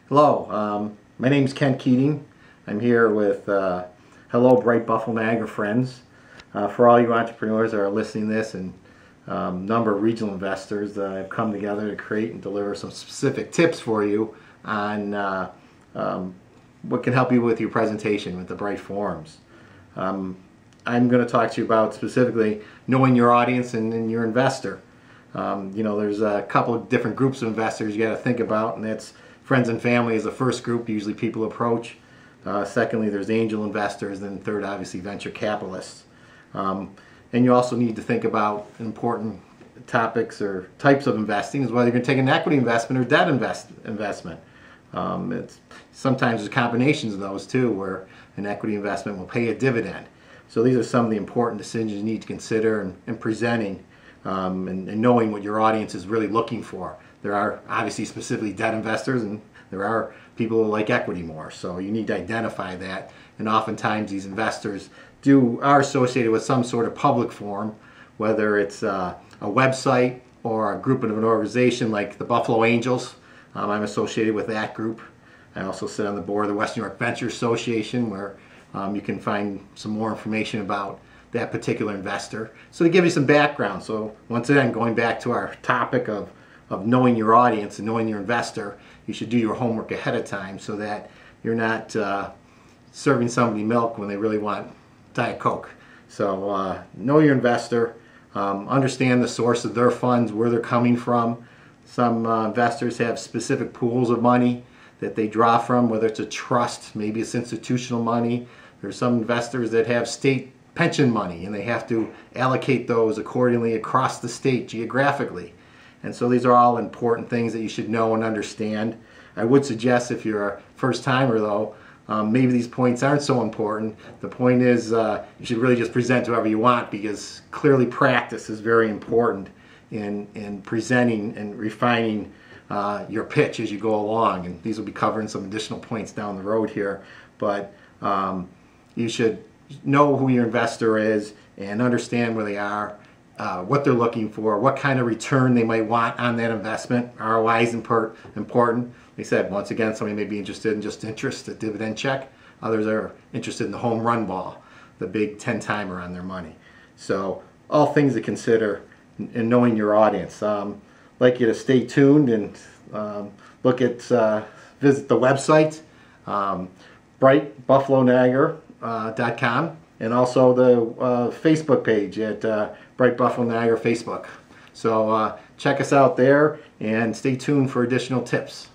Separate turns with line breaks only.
Hello, my name is Ken Keating. I'm here with hello Bright Buffalo Niagara friends. For all you entrepreneurs that are listening to this and number of regional investors, I've come together to create and deliver some specific tips for you on what can help you with your presentation with the Bright Forums. I'm going to talk to you about specifically knowing your audience and your investor. There's a couple of different groups of investors you got to think about, and that's friends and family is the first group usually people approach. Secondly, there's angel investors, and third, obviously, venture capitalists. And you also need to think about important topics or types of investing, is whether you're going to take an equity investment or debt investment. Sometimes there's combinations of those too, where an equity investment will pay a dividend. So these are some of the important decisions you need to consider in presenting and knowing what your audience is really looking for. There are obviously specifically debt investors, and there are people who like equity more. So you need to identify that. And oftentimes these investors are associated with some sort of public forum, whether it's a website or a group of an organization like the Buffalo Angels. I'm associated with that group. I also sit on the board of the West New York Venture Association, where you can find some more information about that particular investor. So to give you some background, so once again, going back to our topic of knowing your audience and knowing your investor, you should do your homework ahead of time so that you're not serving somebody milk when they really want Diet Coke. So know your investor, understand the source of their funds, where they're coming from. Some investors have specific pools of money that they draw from, whether it's a trust, maybe it's institutional money. There's some investors that have state pension money, and they have to allocate those accordingly across the state geographically. And so these are all important things that you should know and understand. I would suggest, if you're a first timer though, maybe these points aren't so important. The point is you should really just present whoever you want, because clearly practice is very important in presenting and refining your pitch as you go along. And these will be covering some additional points down the road here. But you should know who your investor is and understand where they are, what they're looking for, what kind of return they might want on that investment. ROI is important. Like I said, once again, somebody may be interested in just interest, a dividend check. Others are interested in the home run ball, the big 10-timer on their money. So all things to consider in knowing your audience. I'd like you to stay tuned and visit the website, brightbuffaloniagara.com, and also the Facebook page at Bright Buffalo Niagara Facebook. So check us out there and stay tuned for additional tips.